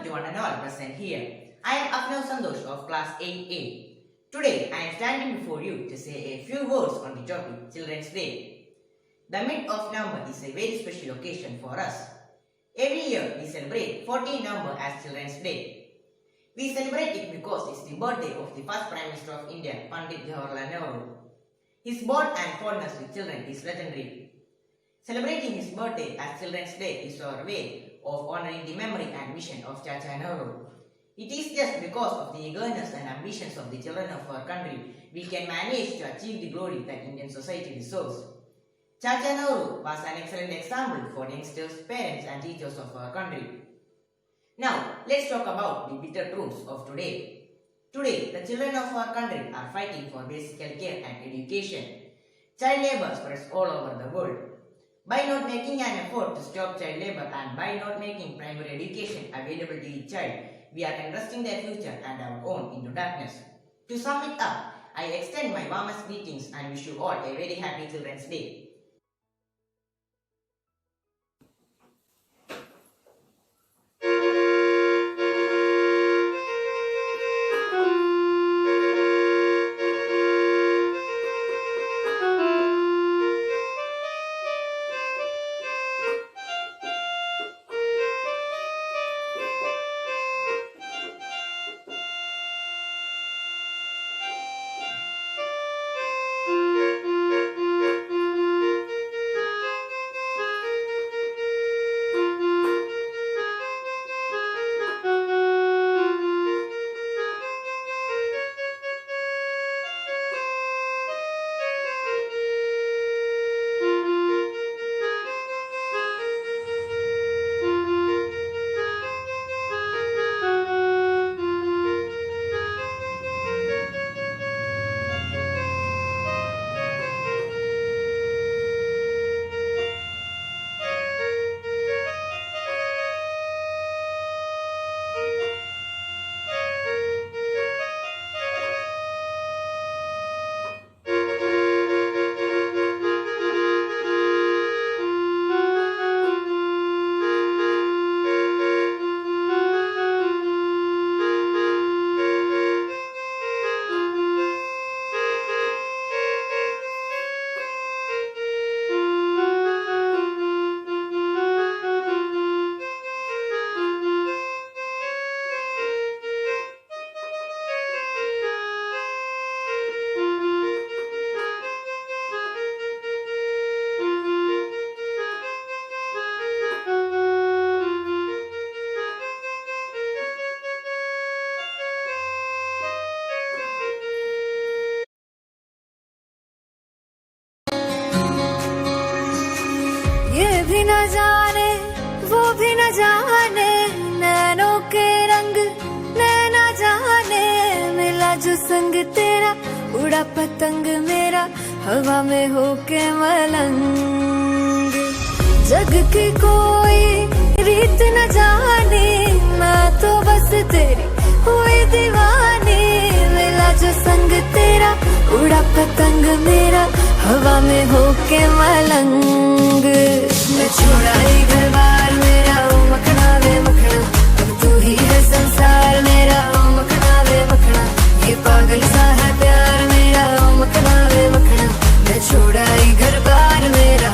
to one and all present here. I am Afnav Santosh of class 8A. Today I am standing before you to say a few words on the topic Children's Day. The mid of November is a very special occasion for us. Every year we celebrate 14 November as Children's Day. We celebrate it because it's the birthday of the first Prime Minister of India, Pandit Jawaharlal Nehru. His bond and fondness with children is legendary. Celebrating his birthday as Children's Day is our way of honoring the memory and mission of Chacha Nehru. It is just because of the eagerness and ambitions of the children of our country we can manage to achieve the glory that Indian society deserves. Chacha Nehru was an excellent example for youngsters, parents and teachers of our country. Now, let's talk about the bitter truths of today. Today, the children of our country are fighting for basic health care and education. Child labor spreads all over the world. By not making an effort to stop child labor and by not making primary education available to each child, we are entrusting their future and our own into darkness. To sum it up, I extend my warmest greetings and wish you all a very happy Children's Day. ये भी न जाने वो भी न जाने नैनों के रंग नैना जाने मिला जो संग तेरा उड़ा पतंग मेरा हवा में होके मलंग जग की कोई रीत न जाने मैं तो बस तेरी हुई दीवानी मिला जो संग तेरा उड़ा पतंग मेरा हवा में होके मलंग मैं छोड़ाई घर बार मेरा ओ मखना वे मखना अब तू ही है संसार मेरा ओ मखना वे मखना ये पागल सा है प्यार मेरा ओ मखना वे मखना मैं छोड़ाई घर बार मेरा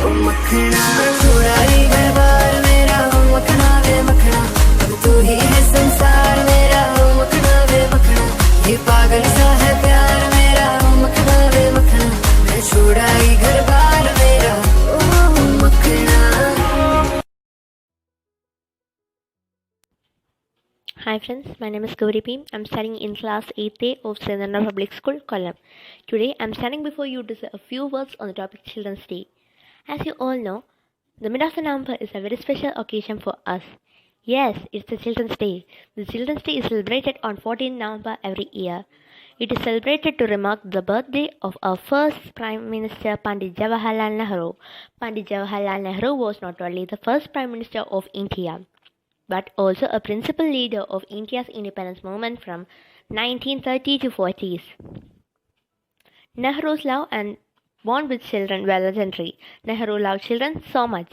ओ मखना छोड़ाई घर बार मेरा ओ मखना वे मखना अब तू ही है संसार मेरा ओ मखना वे मखना ये पागल सा है प्यार मेरा ओ मखना वे मखना मैं छोड़ाई घर बार मेरा ओ मखना। Hi friends, my name is Gauri P. I'm studying in class 8A of Sendana Public School, Kollam. Today I'm standing before you to say a few words on the topic Children's Day. As you all know, the mid of November is a very special occasion for us. Yes, it's the Children's Day. The Children's Day is celebrated on 14 November every year. It is celebrated to remark the birthday of our first Prime Minister Pandit Jawaharlal Nehru. Pandit Jawaharlal Nehru was not only the first Prime Minister of India, but also a principal leader of India's independence movement from 1930 to 40s. Nehru's love and bond with children were legendary. Nehru loved children so much.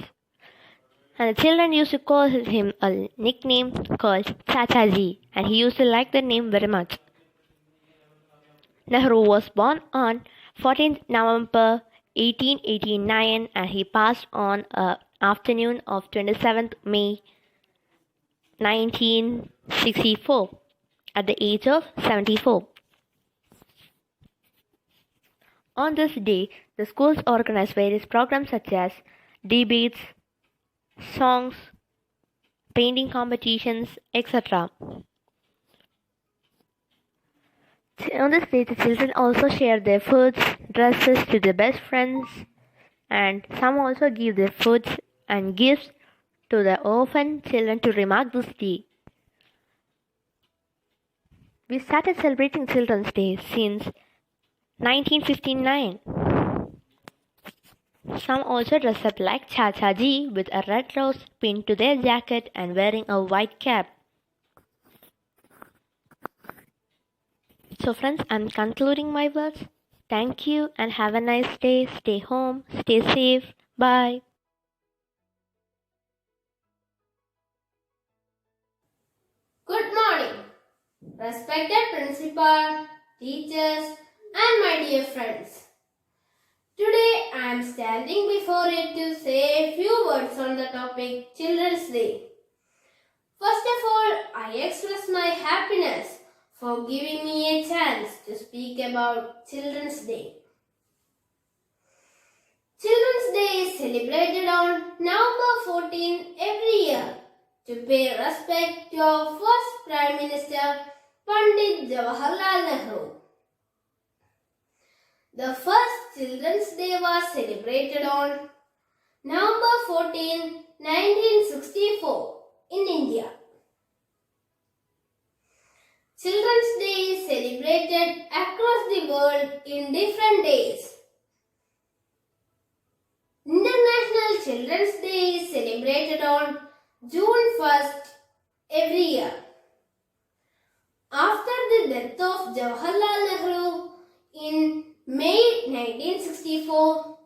and the children used to call him a nickname called Chachaji, and he used to like the name very much. Nehru was born on 14th November 1889 and he passed on afternoon of 27th May 1964 at the age of 74. On this day, the schools organized various programs such as debates, songs, painting competitions, etc. On this day, the children also share their foods, dresses to their best friends, and some also give their foods and gifts to the orphan children to remark this day. We started celebrating Children's Day since 1959. Some also dress up like Chachaji with a red rose pinned to their jacket and wearing a white cap. So friends, I'm concluding my words. Thank you and have a nice day. Stay home, stay safe. Bye. Good morning, respected principal, teachers, and my dear friends. Today I am standing before you to say a few words on the topic Children's Day. First of all, I express my happiness for giving me a chance to speak about Children's Day. Children's Day is celebrated on November 14 every year to pay respect to our first Prime Minister, Pandit Jawaharlal Nehru. The first Children's Day was celebrated on November 14, 1964 in India. Children's Day is celebrated across the world in different days. International Children's Day is celebrated on June 1st every year. After the death of Jawaharlal Nehru in May 1964,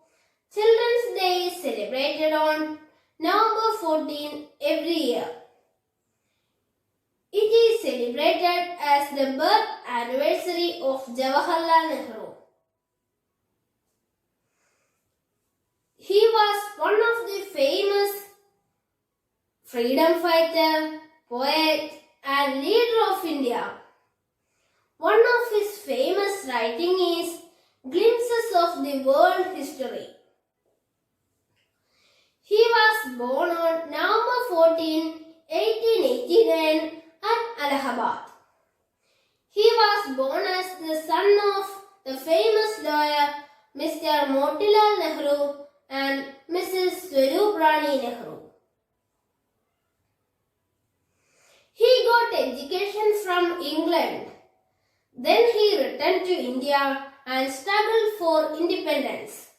Children's Day is celebrated on November 14 every year. It is celebrated as the birth anniversary of Jawaharlal Nehru. He was one of the famous freedom fighter, poet, and leader of India. One of his famous writing is Glimpses of the World History. He was born on November 14, 1889 at Allahabad. He was born as the son of the famous lawyer Mr. Motilal Nehru and Mrs. Swarup Rani Nehru. He got education from England. Then he returned to India and struggled for independence.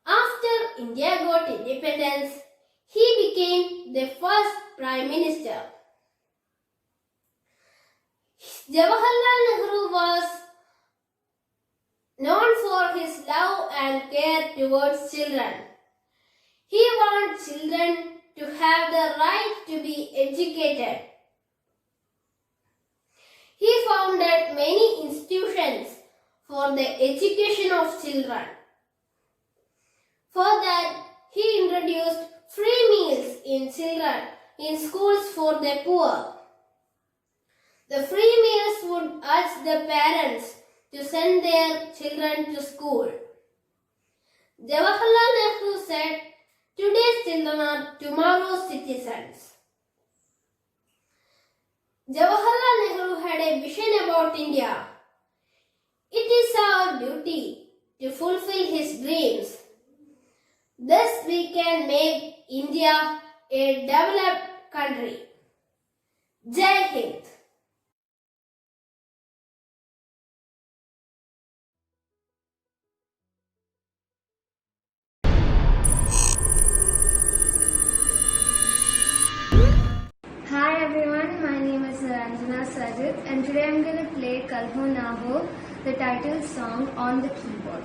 After India got independence, he became the first Prime Minister. Jawaharlal Nehru was known for his love and care towards children. He wanted children to have the right to be educated. He founded many institutions for the education of children. For that, he introduced free meals in schools for the poor. The free meals would urge the parents to send their children to school. Jawaharlal Nehru said, "Today's children are tomorrow's citizens." Jawaharlal Nehru had a vision about India. It is our duty to fulfill his dreams. Thus we can make India a developed country. Jai Hind. Hi everyone, my name is Ranjana Sajid and today I'm going to play Kal Ho Na Ho, the title song on the keyboard.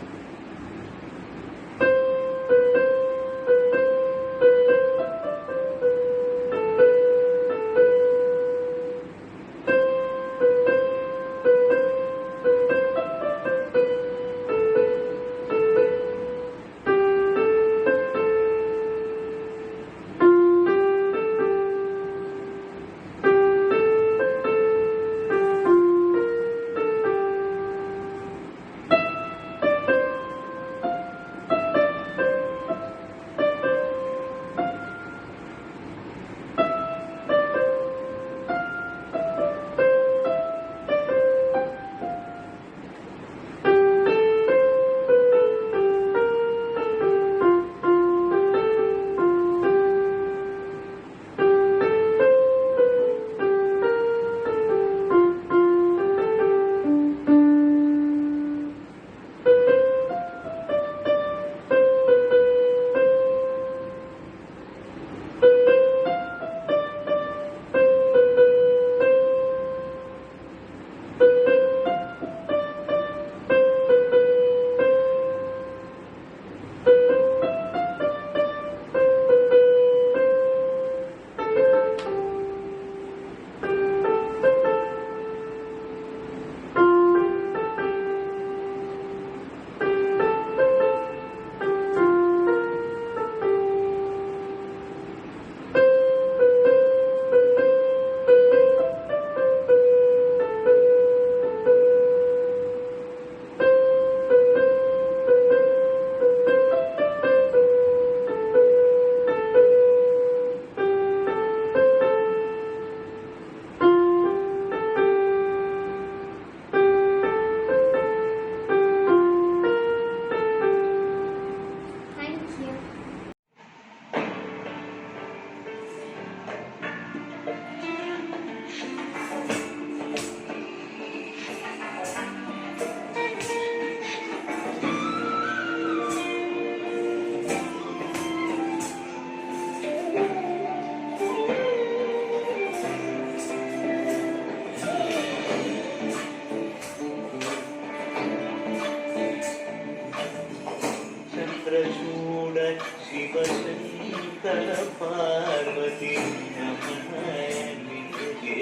Shiva Shankar Parvati रमणीये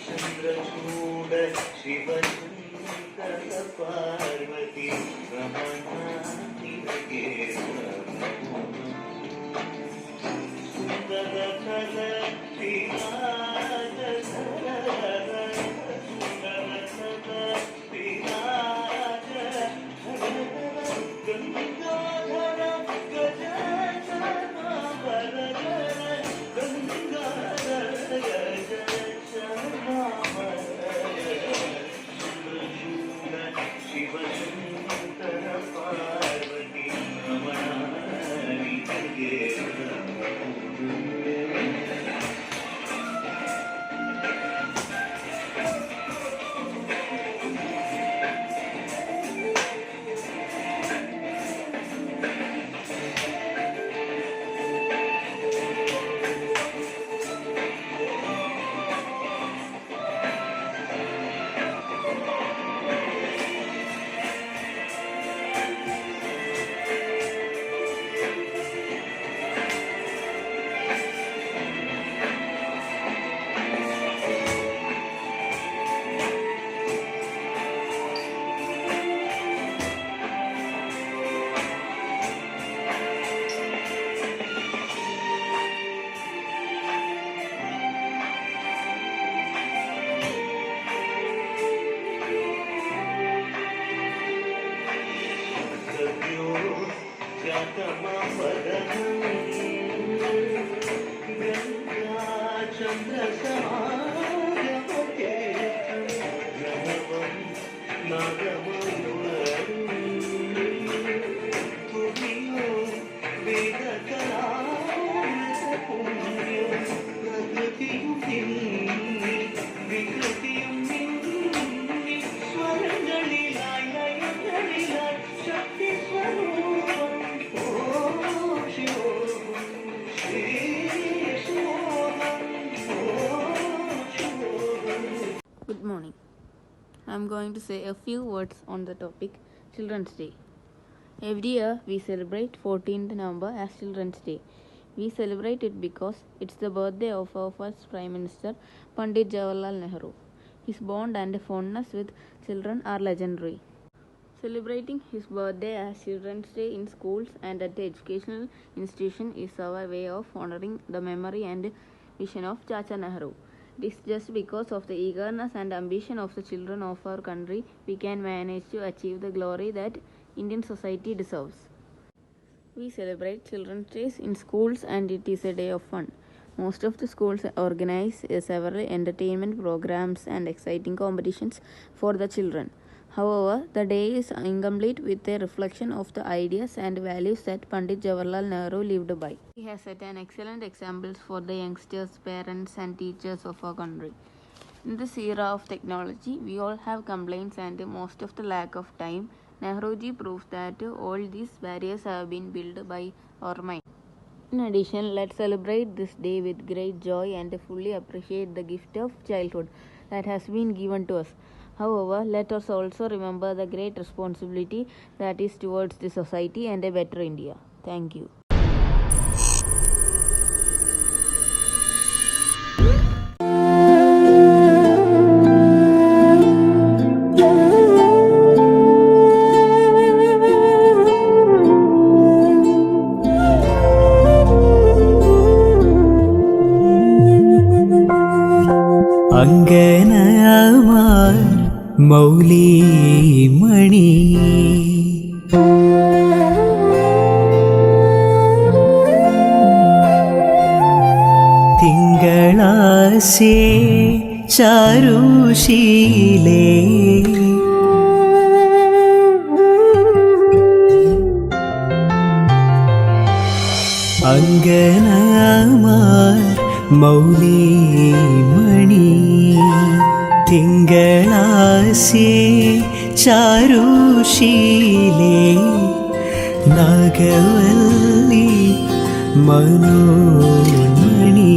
Chandrachud Shiva Shankar Parvati रमणीये सुन्दर कल Good morning. I am going to say a few words on the topic Children's Day. Every year we celebrate 14th November as Children's Day. We celebrate it because it's the birthday of our first Prime Minister Pandit Jawaharlal Nehru. His bond and fondness with children are legendary. Celebrating his birthday as Children's Day in schools and at the educational institution is our way of honoring the memory and vision of Chacha Nehru. It is just because of the eagerness and ambition of the children of our country we can manage to achieve the glory that Indian society deserves. We celebrate Children's Days in schools and it is a day of fun. Most of the schools organize several entertainment programs and exciting competitions for the children. However, the day is incomplete with a reflection of the ideas and values that Pandit Jawaharlal Nehru lived by. He has set an excellent example for the youngsters, parents and teachers of our country. In this era of technology, we all have complaints and most of the lack of time. Nehruji proves that all these barriers have been built by our mind. In addition, let's celebrate this day with great joy and fully appreciate the gift of childhood that has been given to us. However, let us also remember the great responsibility that is towards the society and a better India. Thank you. അങ്കനമാർ മൗലിമണി തിങ്കളാശേ ചാരുശീലേ അങ്കനമാർ മൗലിമണി തിങ്കളാശേ ചാരുശീലേ Nagavalli Manonmani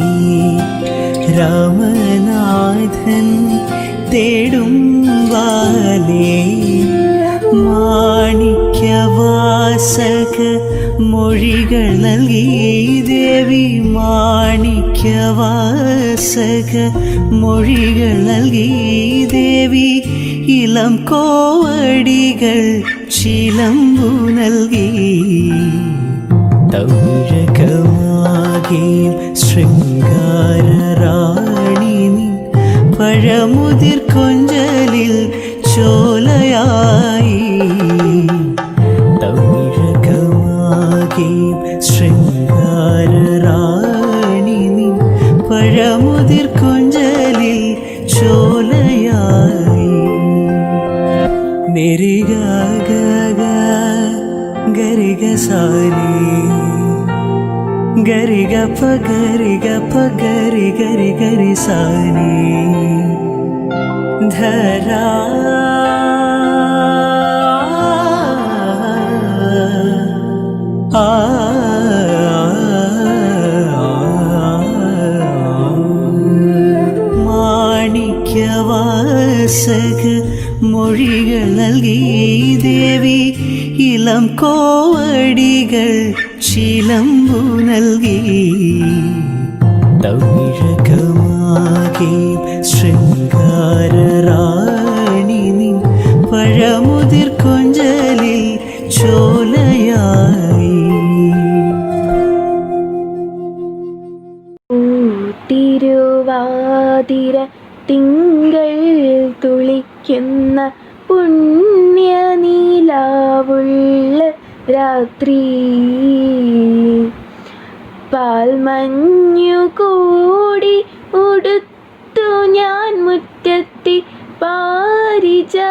Ramanathan തേടും വാലേ മാണിക്യവ മൊഴികൾ നൽകി ദേവി ഇളം കോവടികൾ ചിലമ്പു നൽകി തമിഴകമാകെ ശൃംഗാരറാണി നീ പഴമുതിർ കൊഞ്ചലിൽ ചോലയായി തമിഴകമാകെ ശൃംഗാരറാണി നീ പഴമുതിർ കൊഞ്ചലിൽ ചോലയായി നിരിഗ ഗഗ ഗരിഗ സാരി ഗരിഗ പഗരിഗ പഗരി ഗരി ഗരി സാരി ധരാ മാണിക്യവാസക മൊഴികൾ നൽകി ദേവി ഇളം കോവടികൾ ചിലമ്പു നൽകി തമിഴകമാകെ ശൃംഗാരറാണി നീ പഴമുതിർ കൊഞ്ചലിൽ ചോലയായി തിരുവാതിര തിങ്കൾ തുളിക്കുന്ന പുണ്യനീലാവുള്ള രാത്രി പാൽമഞ്ഞു കൂടി ഉടുത്തു ഞാൻ മുറ്റത്തി പാരിജാതച്ചൂട്ടിൽ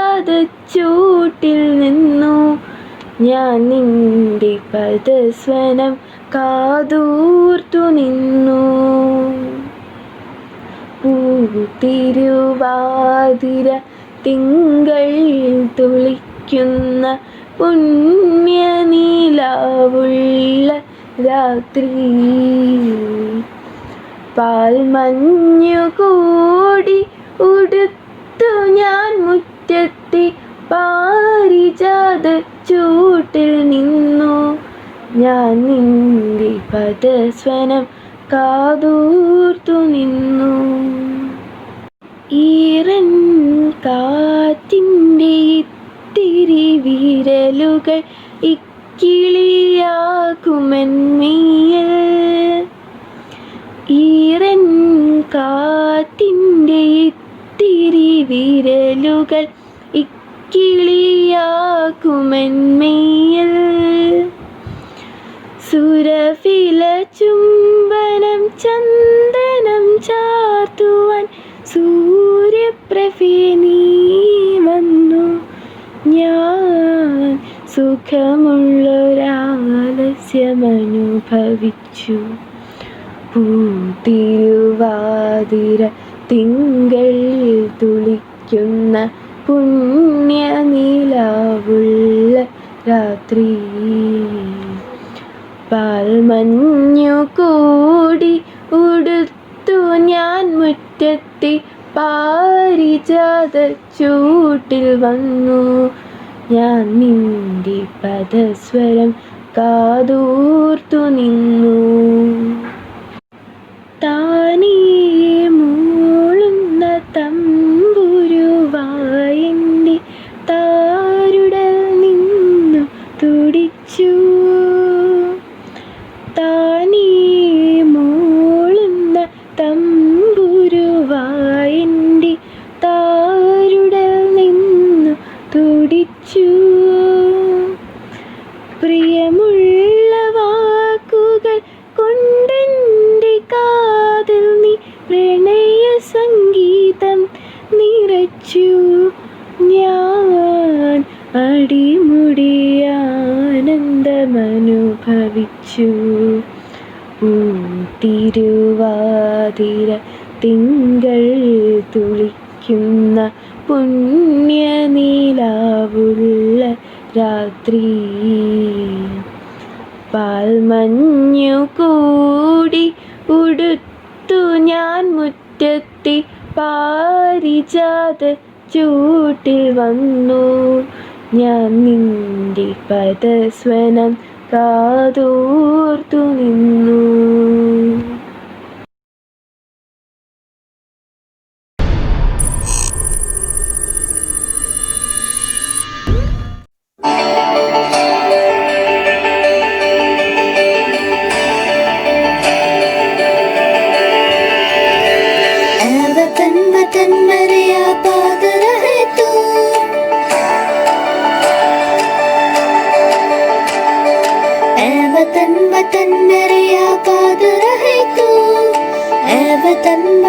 നിന്നു ഞാൻ നിന്റെ പദസ്വനം കാതൂർത്തു നിന്നു തിരുവാതിര തിങ്കൾ തുളിക്കുന്ന പുണ്യനീലാവുള്ള രാത്രി പാൽമഞ്ഞു കൂടി ഉടുത്തു ഞാൻ മുറ്റത്തി പാരിജാതച്ചൂട്ടിൽ നിന്നു ഞാൻ നിന്റെ പദസ്വനം കാതൂർത്തു നിന്നു ഈറൻ കാറ്റിൻ്റെ ഇത്തിരി വിരലുകൾ ഇക്കിളിയാക്കുമെന്മേൽ ഈറൻ കാറ്റിൻ്റെ ഇത്തിരി വിരലുകൾ ഇക്കിളിയാക്കുമെന്മേൽ സുരഫില ചുംബനം ചന്ദനം ചാർത്തുവാൻ സൂര്യപ്രഭേ നീ വന്നു ഞാൻ സുഖമുള്ളൊരാലസ്യമനുഭവിച്ചു പൂത്തിരുവാതിര തിങ്കൾ തുളിക്കുന്ന പുണ്യനീലാവുള്ള രാത്രി പാൽമഞ്ഞു കൂടി ഉടുത്തു ഞാൻ മുറ്റത്തി പാരിജാതച്ചൂട്ടിൽ വന്നു ഞാൻ നിന്റെ പദസ്വരം കാതൂർത്തു നിന്നു താനേ മൂളുന്ന തമ്പുരുവായെൻ്റെ താരുടൽ നിന്നു തുടിച്ചു താനേ മൂളുന്ന തമ്പുരുവായെൻ്റെ താരുടൽ നിന്നു തുടിച്ചു പ്രിയമുള്ള വാക്കുകൾ കൊണ്ടെൻ്റെ കാതിൽ നീ പ്രണയ സംഗീതം നിറച്ചു ഞാൻ അടിമുടി ആനന്ദമനുഭവിച്ചു തിരുവാതിര തിങ്കൾ തുളിക്കുന്ന പുണ്യനീലാവുള്ള രാത്രി പാൽമഞ്ഞു കൂടി ഉടുത്തു ഞാൻ മുറ്റത്തി പാരിജാതച്ചൂട്ടിൽ വന്നു ഞാൻ നിന്റെ പദസ്വനം കാതോർത്തു നിന്നു.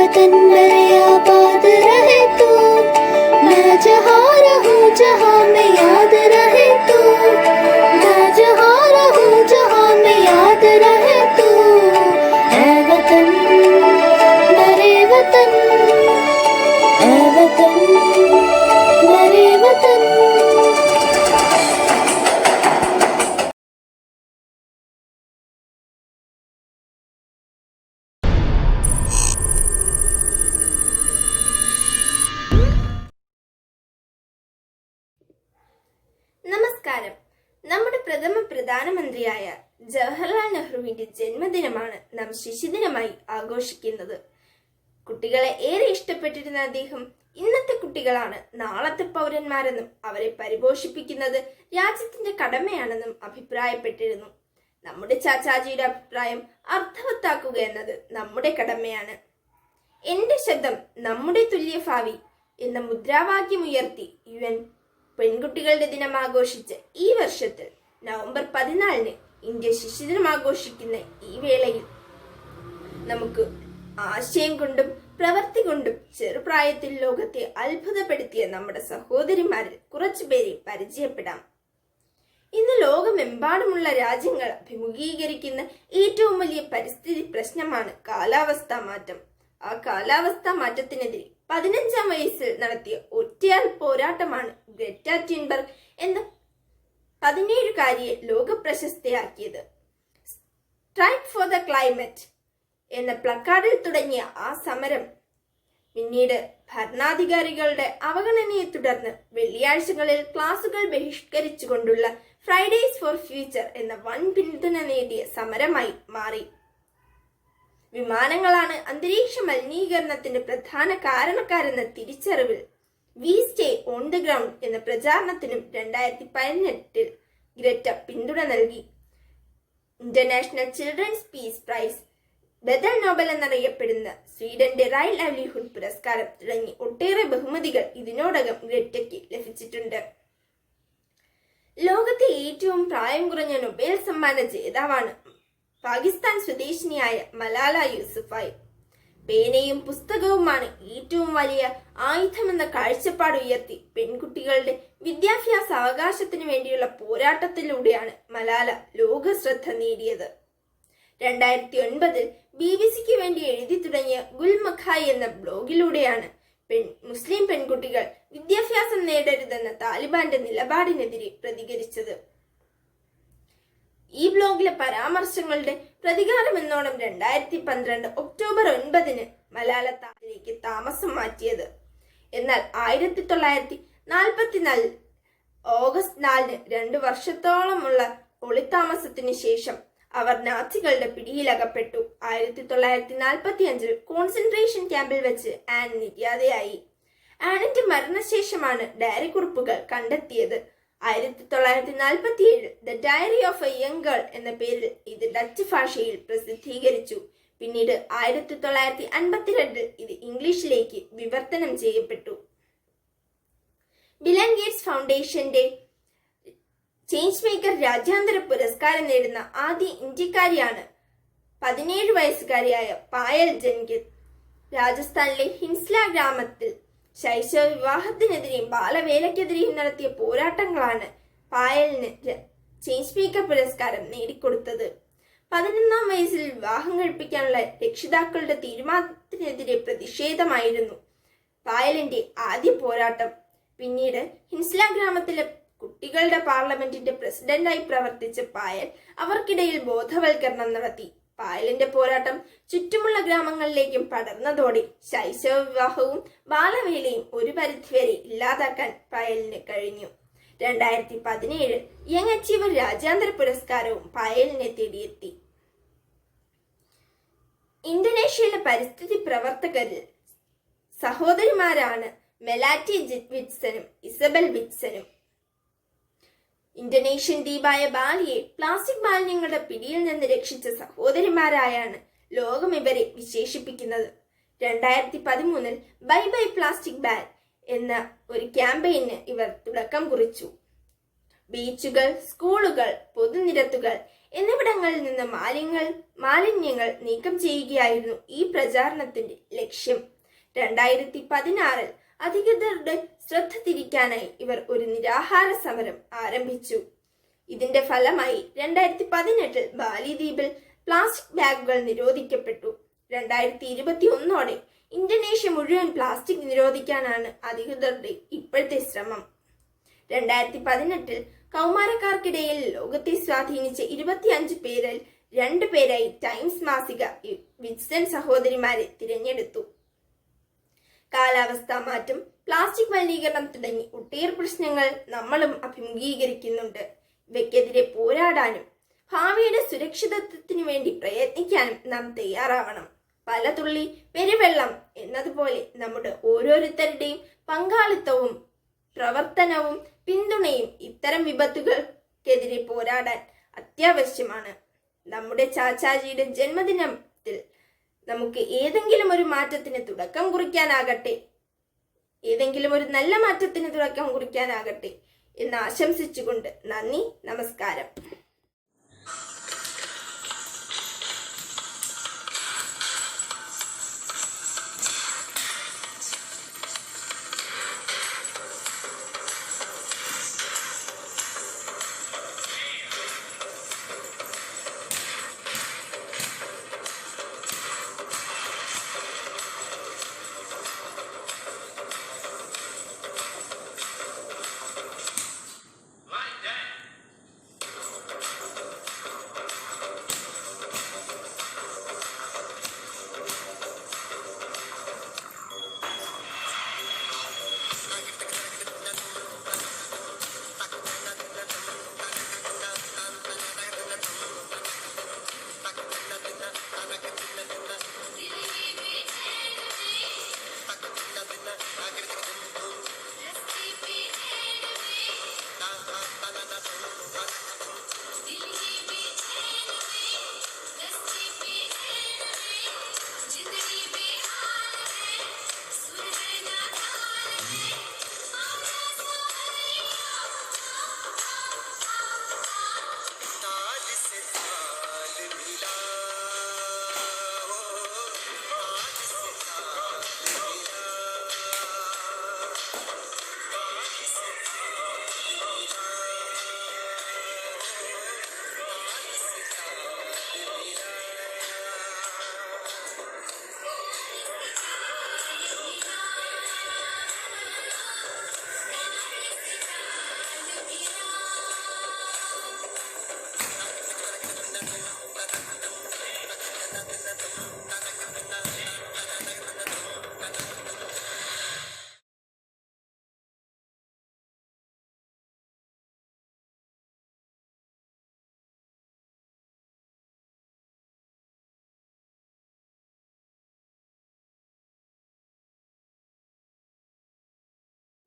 वतन मेरे आबाद रहे तू, मैं जहाँ रहूँ जहाँ में याद रहे तू, मैं जहाँ रहूँ जहाँ में याद रहे तू। ऐ वतन मेरे वतन, ऐ वतन मेरे वतन। നമസ്കാരം. നമ്മുടെ പ്രഥമ പ്രധാനമന്ത്രിയായ ജവഹർലാൽ നെഹ്റുവിന്റെ ജന്മദിനമാണ് നാം ശിശുദിനമായി ആഘോഷിക്കുന്നത്. കുട്ടികളെ ഏറെ ഇഷ്ടപ്പെട്ടിരുന്ന അദ്ദേഹം ഇന്നത്തെ കുട്ടികളാണ് നാളത്തെ പൗരന്മാരെന്നും അവരെ പരിപോഷിപ്പിക്കുന്നത് രാജ്യത്തിന്റെ കടമയാണെന്നും അഭിപ്രായപ്പെട്ടിരുന്നു. നമ്മുടെ ചാച്ചാജിയുടെ അഭിപ്രായം അർത്ഥവത്താക്കുക എന്നത് നമ്മുടെ കടമയാണ്. എന്റെ ശബ്ദം നമ്മുടെ തുല്യ ഭാവി എന്ന മുദ്രാവാക്യമുയർത്തി UN പെൺകുട്ടികളുടെ ദിനം ആഘോഷിച്ച ഈ വർഷത്തിൽ നവംബർ 14 ഇന്ത്യ ശിശുദിനം ആഘോഷിക്കുന്ന ഈ വേളയിൽ നമുക്ക് ആശയം കൊണ്ടും പ്രവൃത്തി കൊണ്ടും ചെറുപ്രായത്തിൽ ലോകത്തെ അത്ഭുതപ്പെടുത്തിയ നമ്മുടെ സഹോദരിമാരിൽ കുറച്ചുപേരെ പരിചയപ്പെടാം. ഇന്ന് ലോകമെമ്പാടുമുള്ള രാജ്യങ്ങൾ അഭിമുഖീകരിക്കുന്ന ഏറ്റവും വലിയ പരിസ്ഥിതി പ്രശ്നമാണ് കാലാവസ്ഥാ മാറ്റം. ആ കാലാവസ്ഥാ മാറ്റത്തിനെതിരെ 15-ാം വയസ്സിൽ നടത്തിയ ഒറ്റയാൾ പോരാട്ടമാണ് ഗ്രെറ്റ ടിൻബർഗ് എന്ന 17-കാരിയെ ലോക പ്രശസ്തയാക്കിയത്. സ്ട്രൈക്ക് ഫോർ ദ ക്ലൈമറ്റ് എന്ന പ്ലക്കാർഡിൽ തുടങ്ങിയ ആ സമരം പിന്നീട് ഭരണാധികാരികളുടെ അവഗണനയെ തുടർന്ന് വെള്ളിയാഴ്ചകളിൽ ക്ലാസുകൾ ബഹിഷ്കരിച്ചുകൊണ്ടുള്ള ഫ്രൈഡേസ് ഫോർ ഫ്യൂച്ചർ എന്ന വൻ പിന്തുണ നേടിയ സമരമായി മാറി. വിമാനങ്ങളാണ് അന്തരീക്ഷ മലിനീകരണത്തിന്റെ പ്രധാന കാരണക്കാരെന്ന തിരിച്ചറിവിൽ we stay on the ground എന്ന പ്രചാരണത്തിനും 2018 ഗ്രെറ്റ പിന്തുണ നൽകി. ഇന്റർനാഷണൽ ചിൽഡ്രൻസ് പീസ് പ്രൈസ്, ബദൽ നോബൽ എന്നറിയപ്പെടുന്ന സ്വീഡന്റെ റൈറ്റ് ലൈവ്ലിഹുഡ് പുരസ്കാരം തുടങ്ങി ഒട്ടേറെ ബഹുമതികൾ ഇതിനോടകം ഗ്രെറ്റയ്ക്ക് ലഭിച്ചിട്ടുണ്ട്. ലോകത്തെ ഏറ്റവും പ്രായം കുറഞ്ഞ നൊബേൽ സമ്മാന ജേതാവാണ് പാകിസ്ഥാൻ സ്വദേശിനിയായ മലാല യൂസുഫായി. പേനയും പുസ്തകവുമാണ് ഏറ്റവും വലിയ ആയുധമെന്ന കാഴ്ചപ്പാട് ഉയർത്തി പെൺകുട്ടികളുടെ വിദ്യാഭ്യാസ അവകാശത്തിനു വേണ്ടിയുള്ള പോരാട്ടത്തിലൂടെയാണ് മലാല ലോക ശ്രദ്ധ നേടിയത്. 2009 BBC-ക്ക് വേണ്ടി എഴുതി തുടങ്ങിയ ഗുൽ മഖായി എന്ന ബ്ലോഗിലൂടെയാണ് മുസ്ലിം പെൺകുട്ടികൾ വിദ്യാഭ്യാസം നേടരുതെന്ന താലിബാന്റെ നിലപാടിനെതിരെ പ്രതികരിച്ചത്. ഈ ബ്ലോഗിലെ പരാമർശങ്ങളുടെ പ്രതികാരമെന്നോണം 2012 ഒക്ടോബർ 9 മലാല താലിലേക്ക് താമസം മാറ്റിയത്. എന്നാൽ 1944 ഓഗസ്റ്റ് 4 2 വർഷത്തോളമുള്ള ഒളിത്താമസത്തിനു ശേഷം അവർ നാസികളുടെ പിടിയിലകപ്പെട്ടു. 1945 കോൺസെൻട്രേഷൻ ക്യാമ്പിൽ വെച്ച് ആൻ നിര്യാതയായി. ആനിന്റെ മരണശേഷമാണ് ഡയറി കുറിപ്പുകൾ കണ്ടെത്തിയത്. 1947 the diary of a young girl എന്ന പേരിൽ ഇത് ഡച്ച് ഭാഷയിൽ പ്രസിദ്ധീകരിച്ചു. പിന്നീട് 1952 ഇത് ഇംഗ്ലീഷിലേക്ക് വിവർത്തനം ചെയ്യപ്പെട്ടു. ബിൽ ആൻഡ് ഗേറ്റ്സ് ഫൗണ്ടേഷന്റെ ചേഞ്ച് മേക്കർ രാജ്യാന്തര പുരസ്കാരം നേടുന്ന ആദ്യ ഇന്ത്യക്കാരിയാണ് 17 വയസ്സുകാരിയായ പായൽ ജൻകിത്. രാജസ്ഥാനിലെ ഹിൻസ്ല ഗ്രാമത്തിൽ ശൈശവ വിവാഹത്തിനെതിരെയും ബാലവേലയ്ക്കെതിരെയും നടത്തിയ പോരാട്ടങ്ങളാണ് പായലിന് ചേഞ്ച് മേക്കർ പുരസ്കാരം നേടിക്കൊടുത്തത്. 11-ാം വയസ്സിൽ വിവാഹം കഴിപ്പിക്കാനുള്ള രക്ഷിതാക്കളുടെ തീരുമാനത്തിനെതിരെ പ്രതിഷേധമായിരുന്നു പായലിന്റെ ആദ്യ പോരാട്ടം. പിന്നീട് ഹിൻസ്ല ഗ്രാമത്തിലെ കുട്ടികളുടെ പാർലമെന്റിന്റെ പ്രസിഡന്റായി പ്രവർത്തിച്ച പായൽ അവർക്കിടയിൽ ബോധവൽക്കരണം നടത്തി. പായലിന്റെ പോരാട്ടം ചുറ്റുമുള്ള ഗ്രാമങ്ങളിലേക്കും പടർന്നതോടെ ശൈശവ വിവാഹവും ബാലവേലയും ഒരു പരിധിവരെ ഇല്ലാതാക്കാൻ പായലിന് കഴിഞ്ഞു. 2017 യങ് അച്ചീവർ രാജ്യാന്തര പുരസ്കാരവും പായലിനെ തേടിയെത്തി. ഇന്തോനേഷ്യയിലെ പരിസ്ഥിതി പ്രവർത്തകരിൽ സഹോദരിമാരാണ് മെലാറ്റി വിറ്റ്സനും ഇസബൽ വിറ്റ്സനും. ഇന്തോനേഷ്യൻ ദ്വീപായ ബാലിയെ പ്ലാസ്റ്റിക് മാലിന്യങ്ങളുടെ പിടിയിൽ നിന്ന് രക്ഷിച്ച സഹോദരിമാരായാണ് ലോകം ഇവരെ വിശേഷിപ്പിക്കുന്നത്. 2013 ബൈ ബൈ പ്ലാസ്റ്റിക് ബാൻ എന്ന ഒരു ക്യാമ്പയിന് ഇവർ തുടക്കം കുറിച്ചു. ബീച്ചുകൾ, സ്കൂളുകൾ, പൊതുനിരത്തുകൾ എന്നിവിടങ്ങളിൽ നിന്ന് മാലിന്യങ്ങൾ നീക്കം ചെയ്യുകയായിരുന്നു ഈ പ്രചാരണത്തിന്റെ ലക്ഷ്യം. 2016 അധികൃതരുടെ ശ്രദ്ധ തിരിക്കാനായി ഇവർ ഒരു നിരാഹാര സമരം ആരംഭിച്ചു. ഇതിന്റെ ഫലമായി 2018 ബാലി ദ്വീപിൽ പ്ലാസ്റ്റിക് ബാഗുകൾ നിരോധിക്കപ്പെട്ടു. 2021 ഇന്തോനേഷ്യ മുഴുവൻ പ്ലാസ്റ്റിക് നിരോധിക്കാനാണ് അധികൃതരുടെ ഇപ്പോഴത്തെ ശ്രമം. 2018 കൗമാരക്കാർക്കിടയിൽ ലോകത്തെ സ്വാധീനിച്ച 25 പേരിൽ 2 പേരായി ടൈംസ് മാസിക വിൻസൻ സഹോദരിമാരെ തിരഞ്ഞെടുത്തു. കാലാവസ്ഥാ മാറ്റം, പ്ലാസ്റ്റിക് മലിനീകരണം തുടങ്ങി ഒട്ടേറെ പ്രശ്നങ്ങൾ നമ്മളും അഭിമുഖീകരിക്കുന്നുണ്ട്. ഇവയ്ക്കെതിരെ പോരാടാനും ഭാവിയുടെ സുരക്ഷിതത്വത്തിനു വേണ്ടി പ്രയത്നിക്കാനും നാം തയ്യാറാവണം. പല തുള്ളി പെരുവെള്ളം എന്നതുപോലെ നമ്മുടെ ഓരോരുത്തരുടെയും പങ്കാളിത്തവും പ്രവർത്തനവും പിന്തുണയും ഇത്തരം വിപത്തുകൾക്കെതിരെ പോരാടാൻ അത്യാവശ്യമാണ്. നമ്മുടെ ചാച്ചാജിയുടെ ജന്മദിനത്തിൽ നമുക്ക് ഏതെങ്കിലും ഒരു മാറ്റത്തിന് തുടക്കം കുറിക്കാനാകട്ടെ, ഏതെങ്കിലും ഒരു നല്ല മാറ്റത്തിന് തുടക്കം കുറിക്കാനാകട്ടെ എന്ന് ആശംസിച്ചുകൊണ്ട് നന്ദി, നമസ്കാരം.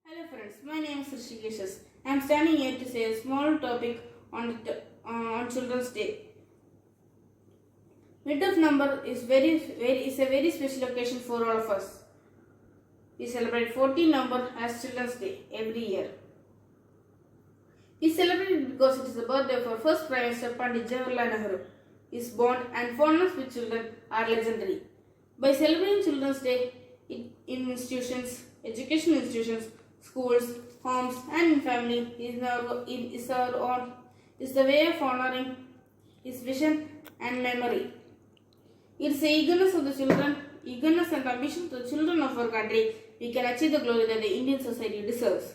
Hello friends, my name is Rishikesh. I am standing here to say a small topic on Children's Day. Mid of number is a very special occasion for all of us. We celebrate 14 number as Children's Day every year. We celebrate it because it is the birthday of our first Prime Minister Pandit Jawaharlal Nehru. His bond and fondness with children are legendary. By celebrating Children's Day in institutions, education institutions, schools, homes and family is the way of honoring his vision and memory. It's the eagerness and ambition of the children of our country we can achieve the glory that the Indian society deserves.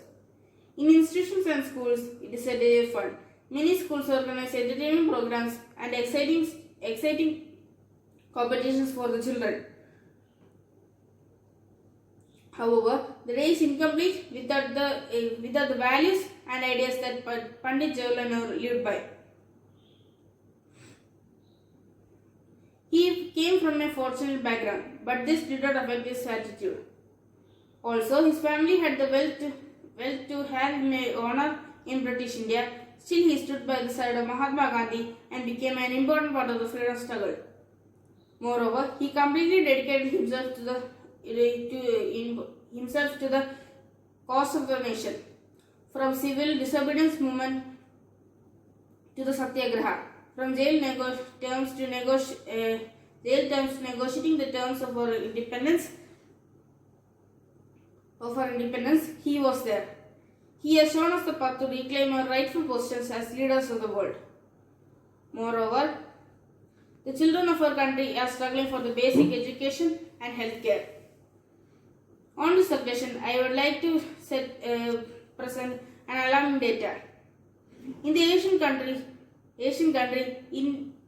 In institutions and schools, it is a day of fun. Many schools organize entertainment programs and exciting competitions for the children. However, the day is incomplete without the values and ideas that Pandit Jawaharlal Nehru lived by. He came from a fortunate background, but this did not affect his attitude. Also, his family had the wealth to have him honor in British India. Still, he stood by the side of Mahatma Gandhi and became an important part of the freedom struggle. Moreover, he completely dedicated himself to the cause of the nation. From civil disobedience movement to the Satyagraha, from jail terms to negotiating the terms of our independence. He was there. He has shown us the path to reclaim our rightful positions as leaders of the world. Moreover, the children of our country are struggling for the basic education and healthcare. On this occasion, I would like to present an alarming data. In the Asian country,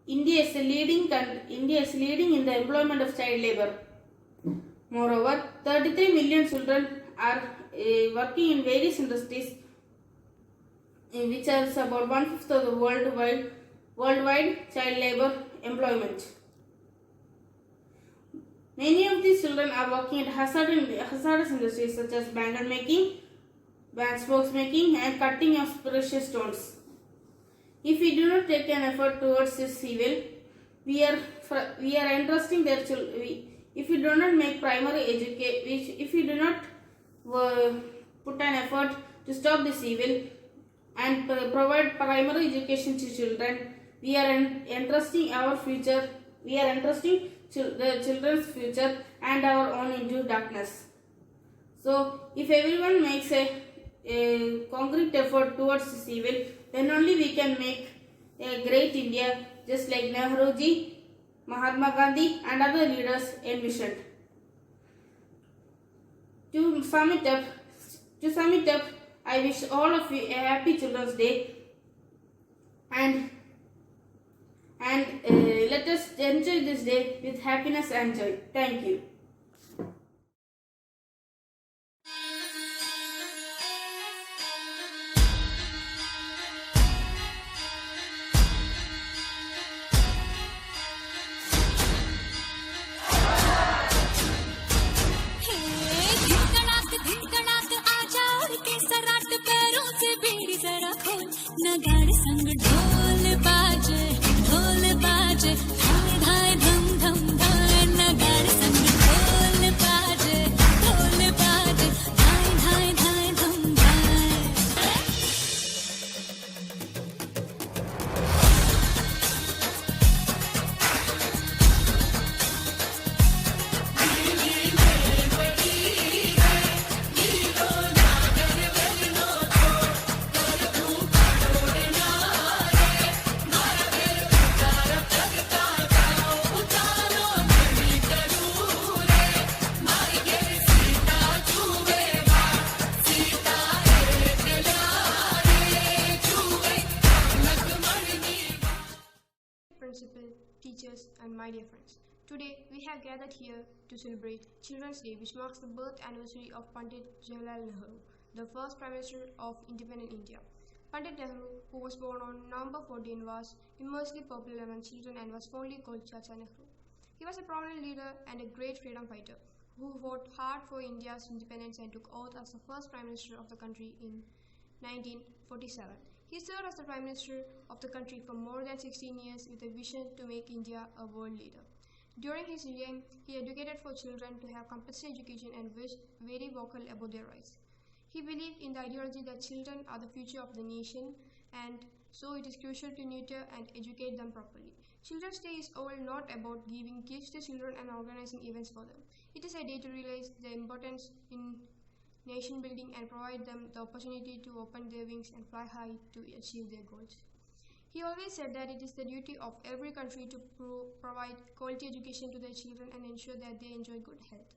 India is leading in the employment of child labor. Moreover, 33 million children are working in various industries, which is about 1/5 of the worldwide child labor employment. Many of these children are working at hazardous industries such as bangle making, wax making, and cutting of precious stones. If we do not take an effort towards this evil, we are entrusting their children. If we do not make if we do not put an effort to stop this evil and provide primary education to children, we are entrusting our future. We are entrusting the children's future and our own into darkness. So, if everyone makes a concrete effort towards this evil, then only we can make a great India, just like Nehruji, Mahatma Gandhi, and other leaders envisioned. To sum it up, I wish all of you a happy Children's Day, and let us enjoy this day with happiness and joy. Thank you. नगाड़े संग ढोल बाजे धाय धाय धम धम धाय नगाड़े संग ढोल बाजे धाय धाय धाय धम धाय Principal, teachers, and my dear friends. Today we have gathered here to celebrate Children's Day, which marks the birth anniversary of Pandit Jawaharlal Nehru, the first Prime Minister of independent India. Pandit Nehru, who was born on November 14, was immensely popular among children and was fondly called Chacha Nehru. He was a prominent leader and a great freedom fighter who fought hard for India's independence and took oath as the first Prime Minister of the country in 1947. He served as the Prime Minister of the country for more than 16 years with a vision to make India a world leader. During his reign, he advocated for children to have compulsory education and was very vocal about their rights. He believed in the ideology that children are the future of the nation, and so it is crucial to nurture and educate them properly. Children's Day is all not about giving gifts to children and organizing events for them. It is a day to realize the importance in nation building and provide them the opportunity to open their wings and fly high to achieve their goals. He always said that it is the duty of every country to provide quality education to their children and ensure that they enjoy good health.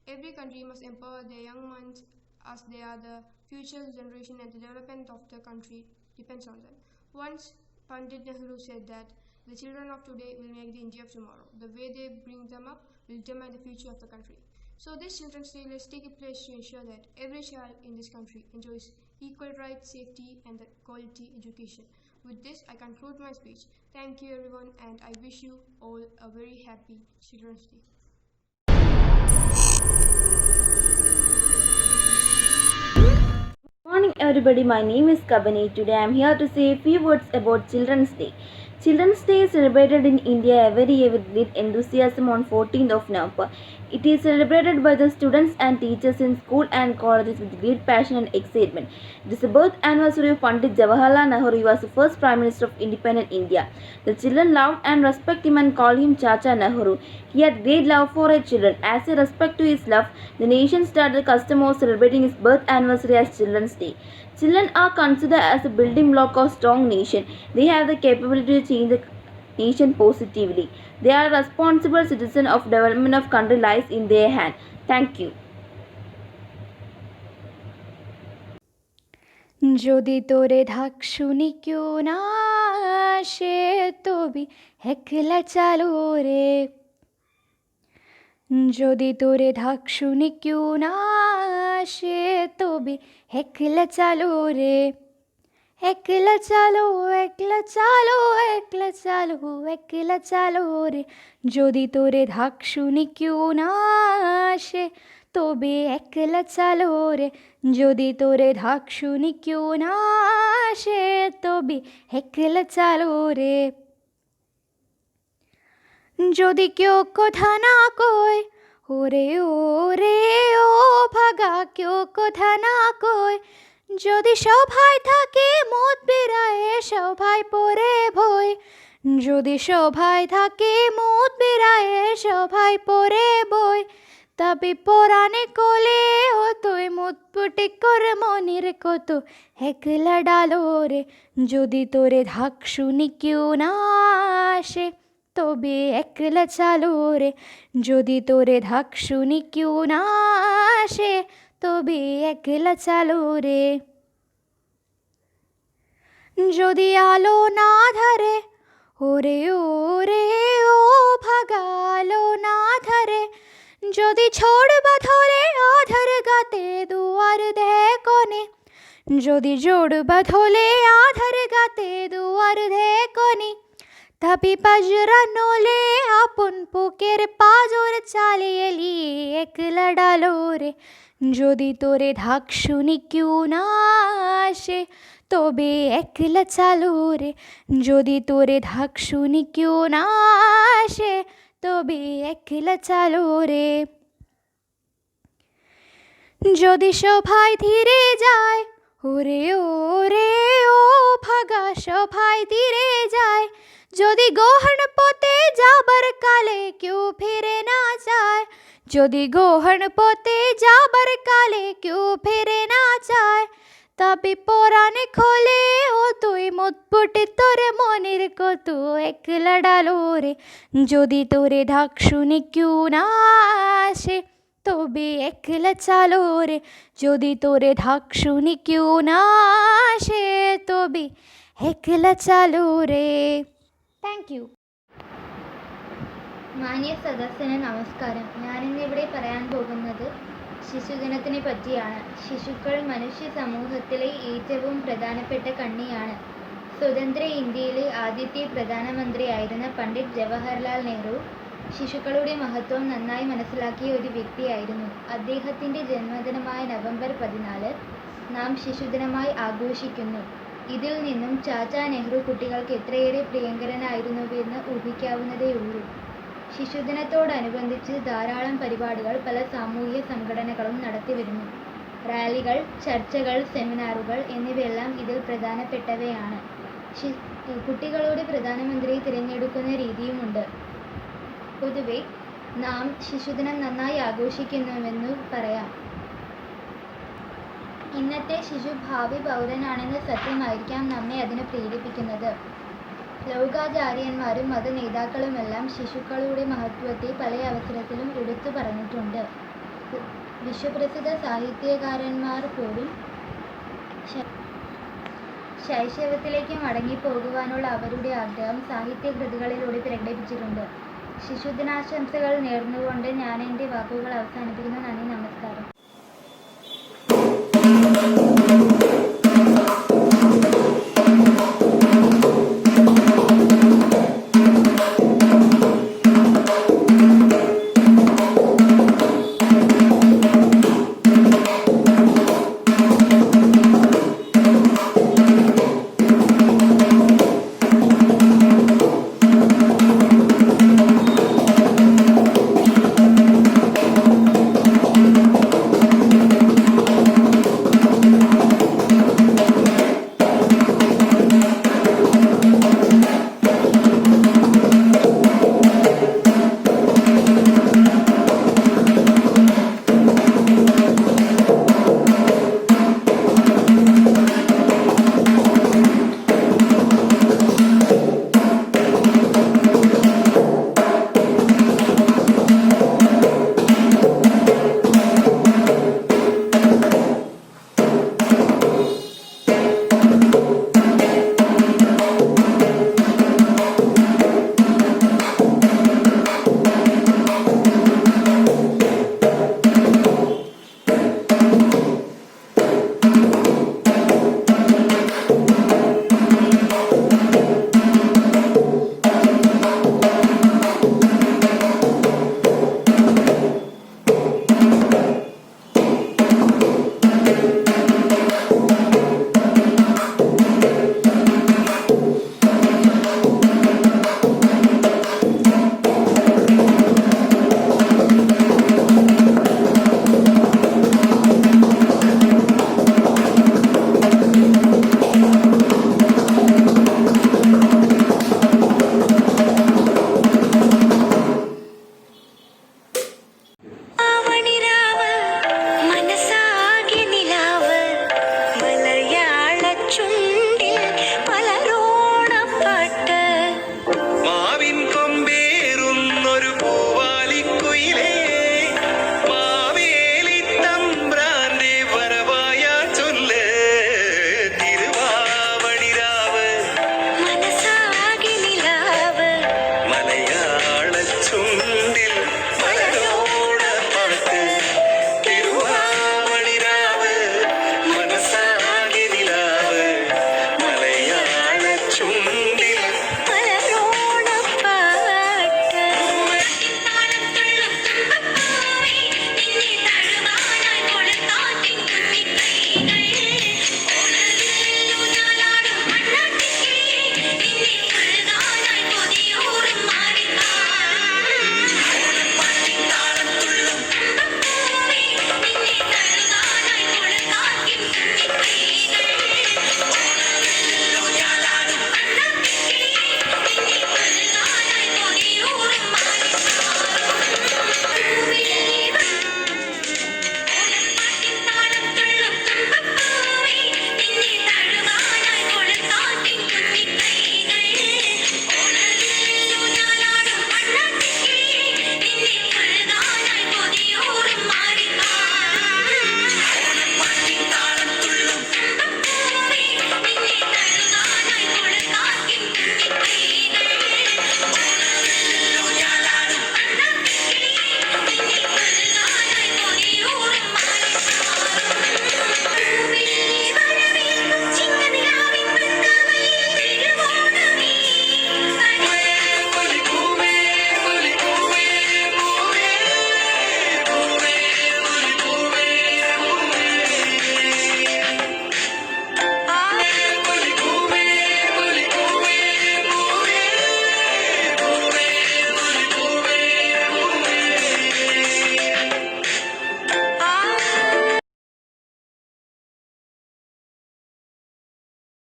Every country must empower their young minds as they are the future generation, and the development of the country depends on them. Once Pandit Nehru said that the children of today will make the India of tomorrow. The way they bring them up will determine the future of the country. So this Children's Day, let's take a pledge to ensure that every child in this country enjoys equal rights, safety, and the quality education. With this, I conclude my speech. Thank you everyone, and I wish you all a very happy Children's Day. Good morning everybody, my name is Kabani. Today I am here to say a few words about Children's Day. Children's Day is celebrated in India every year with great enthusiasm on 14th of November. It is celebrated by the students and teachers in school and colleges with great passion and excitement. It is the birth anniversary of Pandit Jawaharlal Nehru. He was the first Prime Minister of independent India. The children loved and respect him and called him Chacha Nehru. He had great love for his children. As a respect to his love, the nation started the custom of celebrating his birth anniversary as Children's Day. Children are considered as a building block of a strong nation. They have the capability to change the nation positively. They are responsible citizens of development of country lies in their hand. Thank you. যদি তোরে ঢাক শুনি কেউ না আসে তবে একলা চালো রে যদি তোরে ঢাক শুনি কেউ না আসে তবে একলা চালো রে একলা চালো একলা চালো একলা চালো একলা চালো রে যদি তোরে ঢাক শুনি কেউ না আসে তবে একলা চালো রে যদি তোরে ঢাক শুনি কেউ না আসে তবে একলা চালো রে যদি কেউ কথা না কয় ওরে ওরে ও ভাগা কেউ কথা না কয় যদি সভায় থাকে মত বেড়ায় সভায় পড়ে ভয় যদি সভায় থাকে মত বেড়ায় সভায় পড়ে বই তবে পরাণে কোলে ও তুই মুতপুটি কর মনির কত একলা ডালো রে যদি তোরে ঢাক শুনি কেউ না আসে তবে একলা চালো রে যদি তোরে ঢাক শুনি কেউ না আসে তবে একলা চালো রে যদি আলো না ধরে ওরে ওরে ও ভাগা আলো না ধরে যদি ছোড়বা ধরে আধার গাতে দুয়ার দে কোনে যদি জোড়বা ধরে আধার গাতে দুয়ার দে কোনে তবে পাজরা নোলে আপন পোকের পাজর চালিয়ে এলি একলা ডালো রে যদি তোরে ঢাক শুনি কেউ না আসে তবে একলা চালো রে যদি তোরে ঢাক শুনি কেউ না আসে তবে একলা চালো রে যদি সভায় ধীরে যায় ওরে ওরে ও ভাগা সভায় ধীরে যায় যদি গোহন পথে যাবার কালে কেউ ফিরে না যায় যদি গোহন পথে যাবার কালে কেউ ফিরে না যায় তবে পরাণে খোলে ও তুই মুতপুটে তোর মনের কত একলা ডালো রে যদি তোরে ঢাক শুনি কেউ না আসে তবে একলা চালো রে যদি তোরে ঢাক শুনি কেউ না আসে তবে একলা চালো রে താങ്ക് യു മാന്യ സദസ്സിന് നമസ്കാരം. ഞാനിന്നിവിടെ പറയാൻ പോകുന്നത് ശിശുദിനത്തിനെ പറ്റിയാണ്. ശിശുക്കൾ മനുഷ്യ സമൂഹത്തിലെ ഏറ്റവും പ്രധാനപ്പെട്ട കണ്ണിയാണ്. സ്വതന്ത്ര ഇന്ത്യയിലെ ആദ്യത്തെ പ്രധാനമന്ത്രിയായിരുന്ന പണ്ഡിറ്റ് ജവഹർലാൽ നെഹ്റു ശിശുക്കളുടെ മഹത്വം നന്നായി മനസ്സിലാക്കിയ ഒരു വ്യക്തിയായിരുന്നു. അദ്ദേഹത്തിൻ്റെ ജന്മദിനമായ നവംബർ 14 നാം ശിശുദിനമായി ആഘോഷിക്കുന്നു. ഇതിൽ നിന്നും ചാച്ചാ നെഹ്റു കുട്ടികൾക്ക് എത്രയേറെ പ്രിയങ്കരനായിരുന്നുവെന്ന് ഊഹിക്കാവുന്നതേയുള്ളൂ. ശിശുദിനത്തോടനുബന്ധിച്ച് ധാരാളം പരിപാടികൾ പല സാമൂഹിക സംഘടനകളും നടത്തിവരുന്നു. റാലികൾ, ചർച്ചകൾ, സെമിനാറുകൾ എന്നിവയെല്ലാം ഇതിൽ പ്രധാനപ്പെട്ടവയാണ്. കുട്ടികളുടെ പ്രധാനമന്ത്രിയെ തിരഞ്ഞെടുക്കുന്ന രീതിയുമുണ്ട്. പൊതുവെ നാം ശിശുദിനം നന്നായി ആഘോഷിക്കുന്നുവെന്ന് പറയാം. ഇന്നത്തെ ശിശു ഭാവി പൗരനാണെന്ന സത്യമായിരിക്കാം നമ്മെ അതിന് പ്രേരിപ്പിക്കുന്നത്. ലോകാചാര്യന്മാരും മതനേതാക്കളുമെല്ലാം ശിശുക്കളുടെ മഹത്വത്തെ പല അവസരത്തിലും എടുത്തു പറഞ്ഞിട്ടുണ്ട്. വിശ്വപ്രസിദ്ധ സാഹിത്യകാരന്മാർ പോലും ശൈശവത്തിലേക്ക് മടങ്ങിപ്പോകുവാനുള്ള അവരുടെ ആഗ്രഹം സാഹിത്യകൃതികളിലൂടെ പ്രകടിപ്പിച്ചിട്ടുണ്ട്. ശിശുദിനാശംസകൾ നേർന്നുകൊണ്ട് ഞാൻ എൻ്റെ വാക്കുകൾ അവസാനിപ്പിക്കുന്നു. നന്ദി, നമസ്കാരം.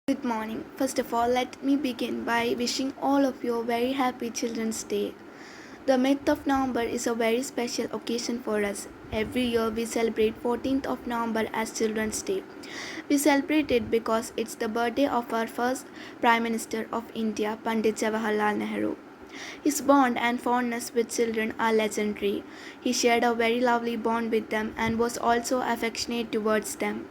Good morning. First of all, let me begin by wishing all of you a very happy Children's Day. The month of November is a very special occasion for us. Every year we celebrate 14th of November as Children's Day. We celebrate it because it's the birthday of our first Prime Minister of India, Pandit Jawaharlal Nehru. His bond and fondness with children are legendary. He shared a very lovely bond with them and was also affectionate towards them.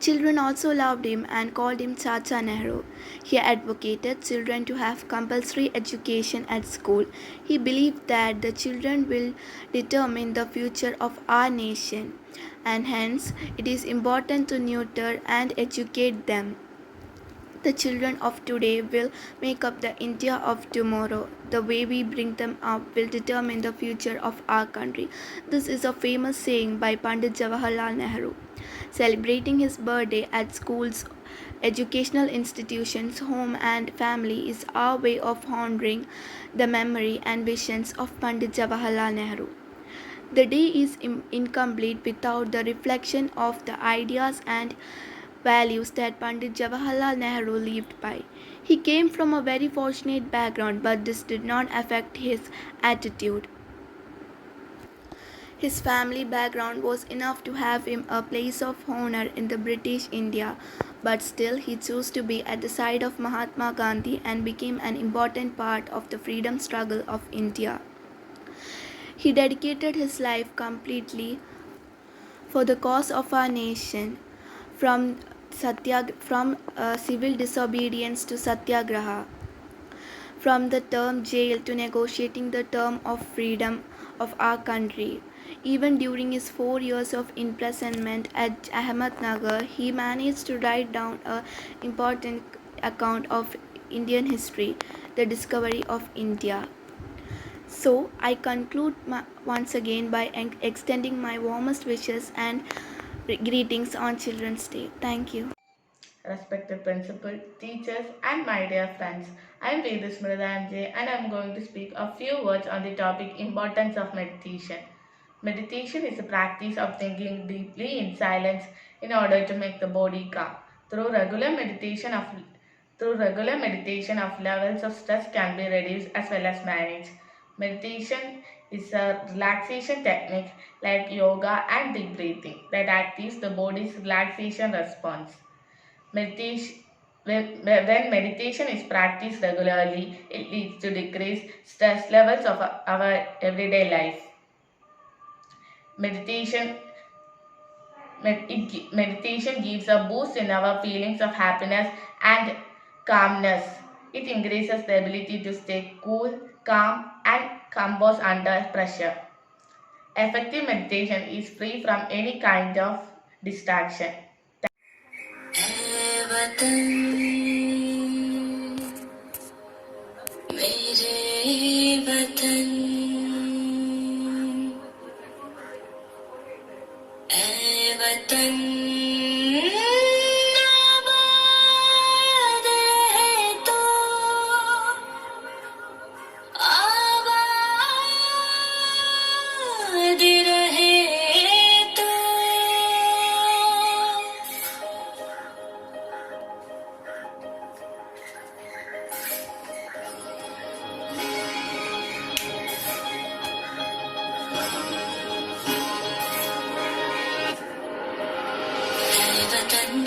Children also loved him and called him Chacha Nehru. He advocated children to have compulsory education at school. He believed that the children will determine the future of our nation, and hence it is important to nurture and educate them. The children of today will make up the India of tomorrow. The way we bring them up will determine the future of our country. This is a famous saying by Pandit Jawaharlal Nehru. Celebrating his birthday at schools, educational institutions, home and family is our way of honoring the memory and visions of Pandit Jawaharlal Nehru. The day is incomplete without the reflection of the ideas and values that Pandit Jawaharlal Nehru lived by. He came from a very fortunate background, but this did not affect his attitude. His family background was enough to have him a place of honor in the British India, but still he chose to be at the side of Mahatma Gandhi and became an important part of the freedom struggle of India. He dedicated his life completely for the cause of our nation, from civil disobedience to satyagraha, from the term jail to negotiating the term of freedom of our country. Even during his 4 years of imprisonment at Ahmednagar, he managed to write down an important account of Indian history, the discovery of India. So, I conclude once again by extending my warmest wishes and greetings on Children's Day. Thank you. Respected principal, teachers, and my dear friends, I am Vedus Mridhanjay and I am going to speak a few words on the topic importance of meditation. Meditation is a practice of thinking deeply in silence in order to make the body calm. Through regular meditation of levels of stress can be reduced as well as managed. Meditation is a relaxation technique like yoga and deep breathing that activates the body's relaxation response. When meditation is practiced regularly, it leads to decreased stress levels of our everyday life. Meditation gives a boost in our feelings of happiness and calmness. It increases the ability to stay cool, calm, and composed under pressure. Effective meditation is free from any kind of distraction.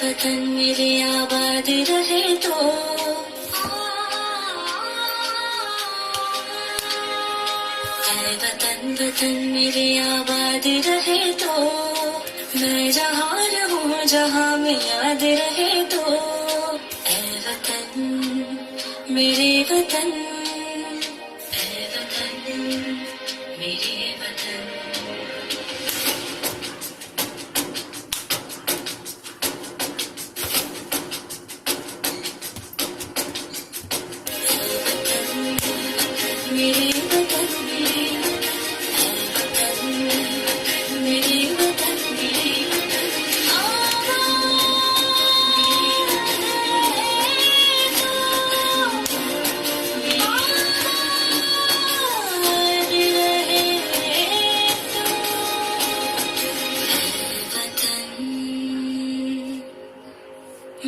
वतन मेरे आबाद रहे तो वतन मेरे आबाद रहे तो मैं जहाँ रहूँ जहाँ में याद रहे तो ऐ वतन मेरे वतन ऐ वतन मेरे वतन मेरे वतन मेरे वतन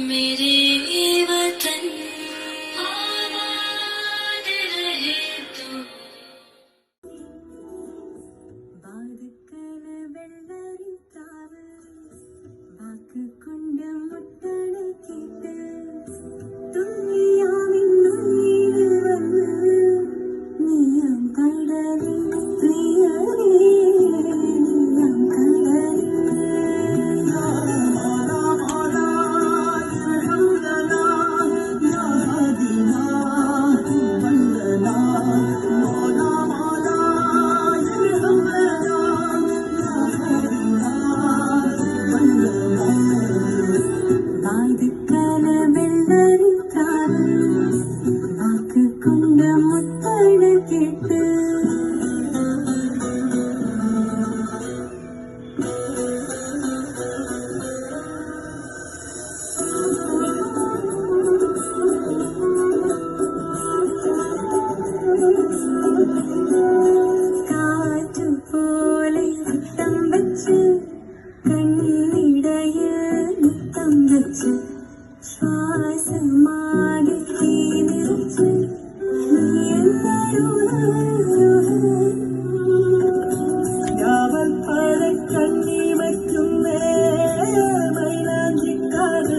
मेरे ശ്വാസമാകെ തീനിറച്ച് யாவல் பட கண்ணி வைக்கும் മൈലാഞ്ചിക്കാട്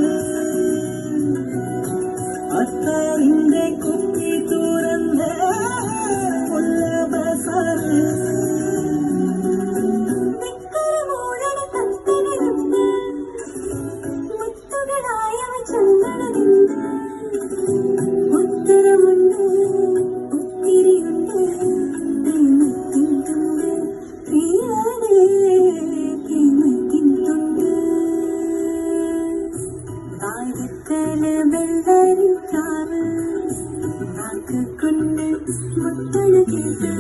അത്തറിന്റെ കുപ്പി തുറന്ന് ഉള്ള ബസാറ് മുത്തുകളായവ ചന്ദനമുണ്ട് ഉത്തരമുണ്ട് ഒത്തിരിയുണ്ട് പ്രേമത്തിൻ തുണ്ട് പ്രിയനേ പ്രേമത്തിൻ തുണ്ട് വാഴക്കല വെള്ളരിക്കാവ് നാക്ക് കൊണ്ട് മുത്തഴ കേട്ട്